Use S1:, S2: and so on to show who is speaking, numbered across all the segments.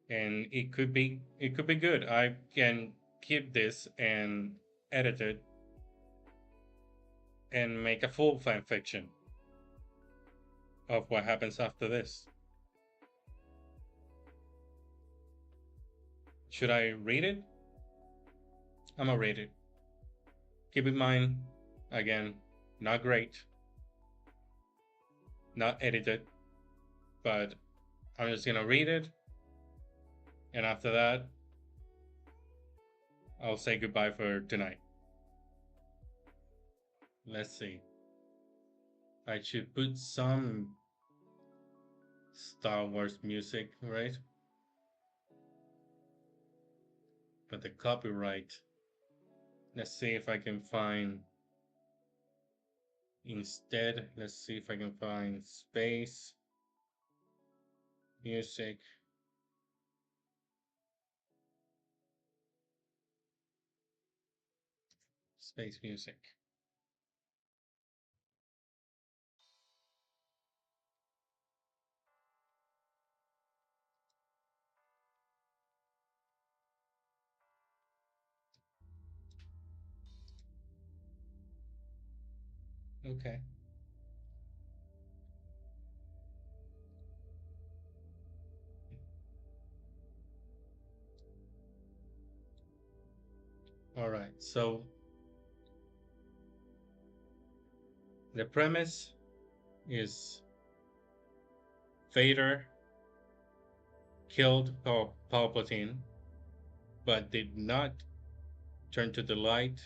S1: and it could be good. I can keep this and edit it and make a full fan fiction of what happens after this. Should I read it? I'm gonna read it. Keep in mind, again, not great, not edited, but I'm just gonna read it, and after that, I'll say goodbye for tonight. Let's see. I should put some Star Wars music, right? But the copyright. Let's see if I can find instead. Let's see if I can find space music. Space music. Okay. All right. So the premise is Vader killed Palpatine, but did not turn to the light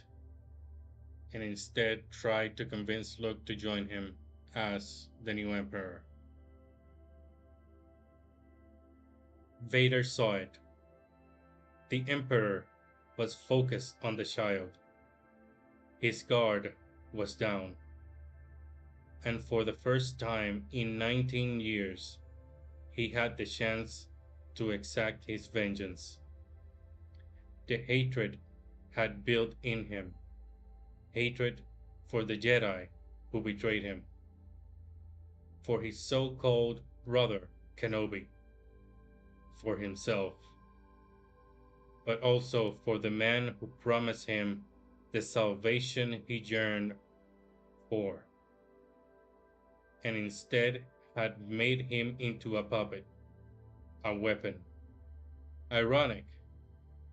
S1: and instead tried to convince Luke to join him as the new Emperor. Vader saw it. The Emperor was focused on the child. His guard was down. And for the first time in 19 years, he had the chance to exact his vengeance. The hatred had built in him, hatred for the Jedi who betrayed him, for his so-called brother Kenobi, for himself, but also for the man who promised him the salvation he yearned for, and instead had made him into a puppet, a weapon. Ironic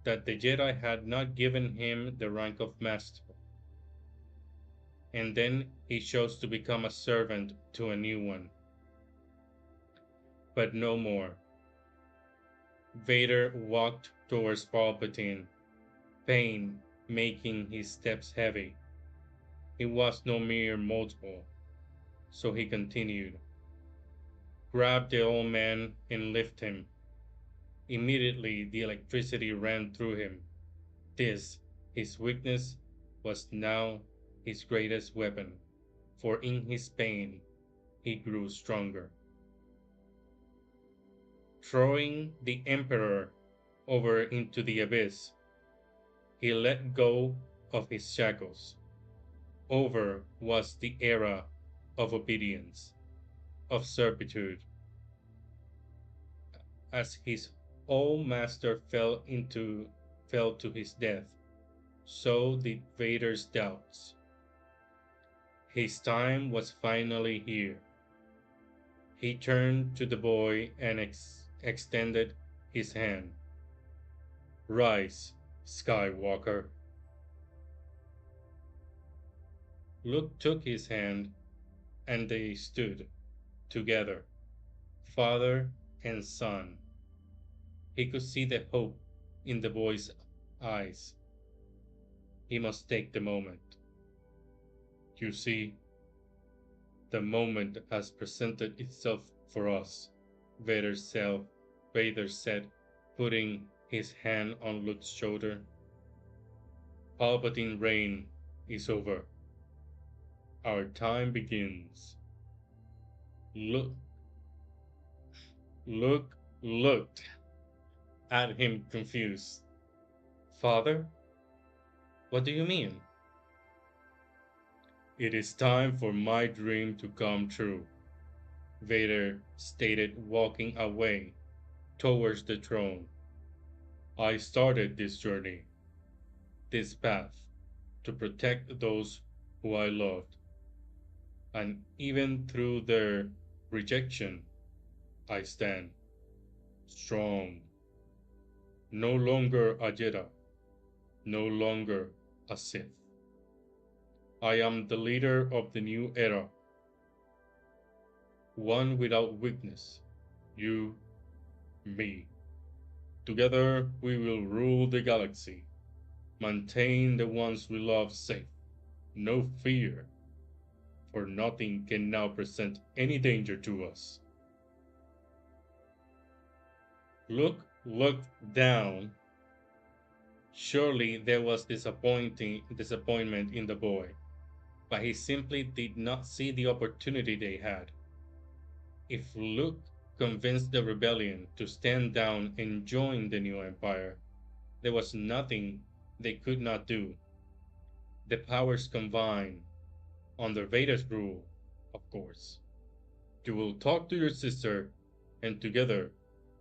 S1: that the Jedi had not given him the rank of master, and then he chose to become a servant to a new one. But no more. Vader walked towards Palpatine, pain making his steps heavy. He was no mere mortal, so he continued. Grab the old man and lift him. Immediately the electricity ran through him. This, his weakness, was now his greatest weapon, for in his pain he grew stronger. Throwing the Emperor over into the abyss, he let go of his shackles. Over was the era of obedience, of servitude. As his old master fell to his death, so did Vader's doubts. His time was finally here. He turned to the boy and extended his hand. Rise, Skywalker. Luke took his hand, and they stood together, father and son. He could see the hope in the boy's eyes. He must take the moment. You see, the moment has presented itself for us, Vader said, putting his hand on Luke's shoulder. Palpatine reign is over. Our time begins. Luke, Luke looked at him confused. Father, what do you mean? It is time for my dream to come true, Vader stated, walking away. towards the throne. I started this journey, this path, to protect those who I loved, and even through their rejection, I stand strong, no longer a Jedi, no longer a Sith. I am the leader of the new era, one without weakness. You, me. Together we will rule the galaxy, maintain the ones we love safe. No fear, for nothing can now present any danger to us. Luke looked down. Surely there was disappointment in the boy, but he simply did not see the opportunity they had. If Luke convinced the rebellion to stand down and join the new empire, there was nothing they could not do. The powers combined, under Vader's rule, of course. You will talk to your sister, and together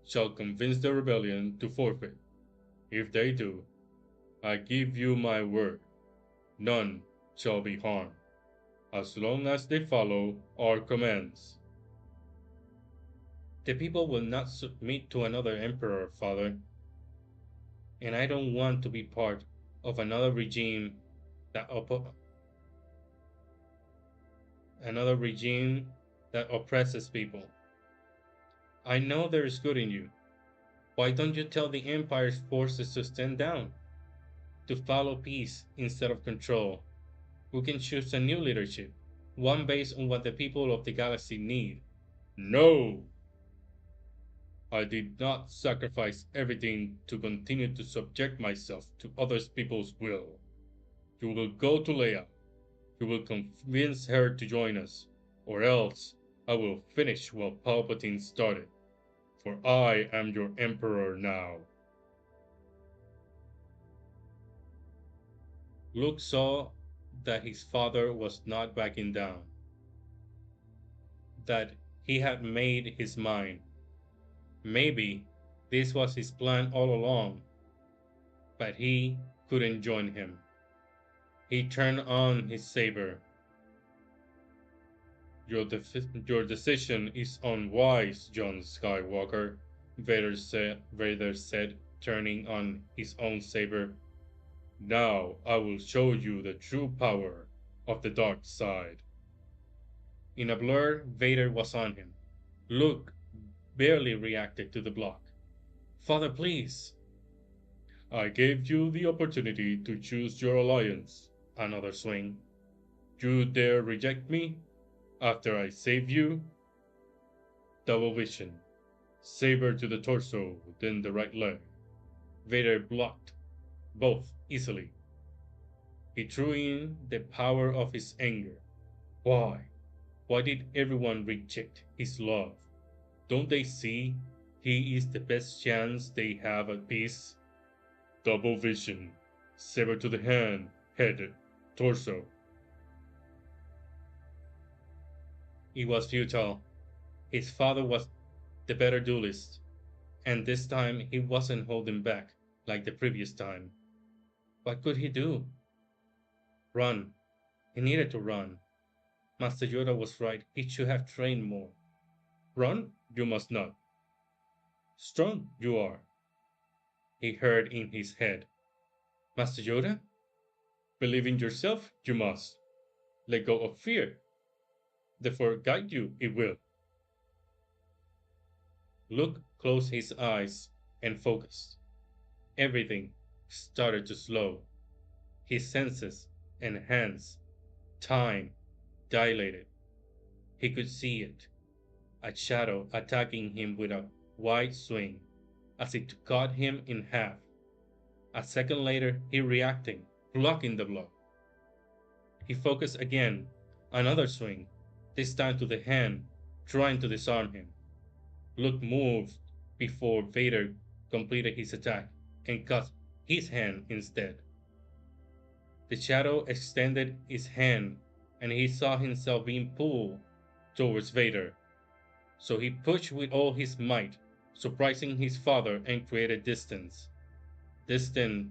S1: shall convince the rebellion to forfeit. If they do, I give you my word, none shall be harmed, as long as they follow our commands. The people will not submit to another emperor, father, and I don't want to be part of that another regime that oppresses people. I know there is good in you. Why don't you tell the Empire's forces to stand down, to follow peace instead of control? We can choose a new leadership, one based on what the people of the galaxy need. No! I did not sacrifice everything to continue to subject myself to other people's will. You will go to Leia. You will convince her to join us, or else I will finish what Palpatine started. For I am your emperor now. Luke saw that his father was not backing down, that he had made his mind. Maybe this was his plan all along, but he couldn't join him. He turned on his saber. Your decision is unwise, John Skywalker, Vader said, turning on his own saber. Now I will show you the true power of the dark side. In a blur, Vader was on him. Luke barely reacted to the block. Father, please. I gave you the opportunity to choose your alliance. Another swing. You dare reject me? After I save you? Double vision. Saber to the torso, then the right leg. Vader blocked both easily. He threw in the power of his anger. Why? Why did everyone reject his love? Don't they see he is the best chance they have at peace? Double vision. Saber to the hand, head, torso. It was futile. His father was the better duelist, and this time he wasn't holding back like the previous time. What could he do? Run. He needed to run. Master Yoda was right. He should have trained more. Run? You must not. Strong you are, he heard in his head. Master Yoda? Believe in yourself you must. Let go of fear. Therefore guide you it will. Luke closed his eyes and focused. Everything started to slow. His senses and hands, time, dilated. He could see it. A shadow attacking him with a wide swing, as it cut him in half. A second later, he reacting, blocking the blow. He focused again, another swing, this time to the hand, trying to disarm him. Luke moved before Vader completed his attack and cut his hand instead. The shadow extended his hand, and he saw himself being pulled towards Vader. So he pushed with all his might, surprising his father and created distance, distance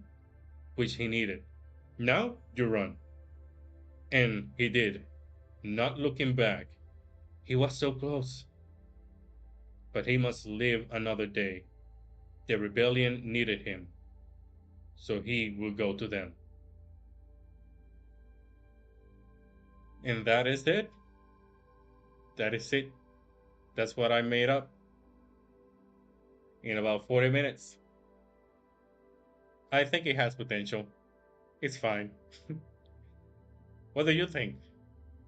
S1: which he needed. Now you run. And he did, not looking back. He was so close, but he must live another day. The rebellion needed him, so he will go to them. And that is it. That is it. That's what I made up in about 40 minutes. I think it has potential. It's fine. What do you think?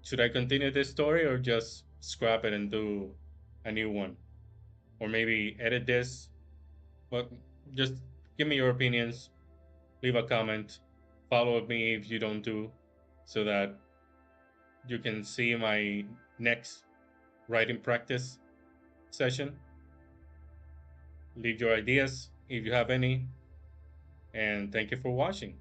S1: Should I continue this story or just scrap it and do a new one? Or maybe edit this? But just give me your opinions. Leave a comment. Follow me if you don't do, so that you can see my next writing practice session. Leave your ideas if you have any. And thank you for watching.